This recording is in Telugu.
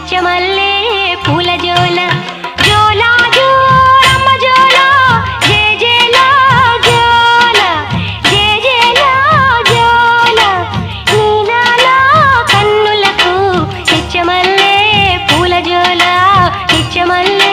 నిత్యమల్లే పూల జోల జోల జోరమ్మ జోల జే జేల జోల జే జేల జోల నీలాల కన్నులకు నిత్యమల్లే పూల జోల నిత్యమల్లే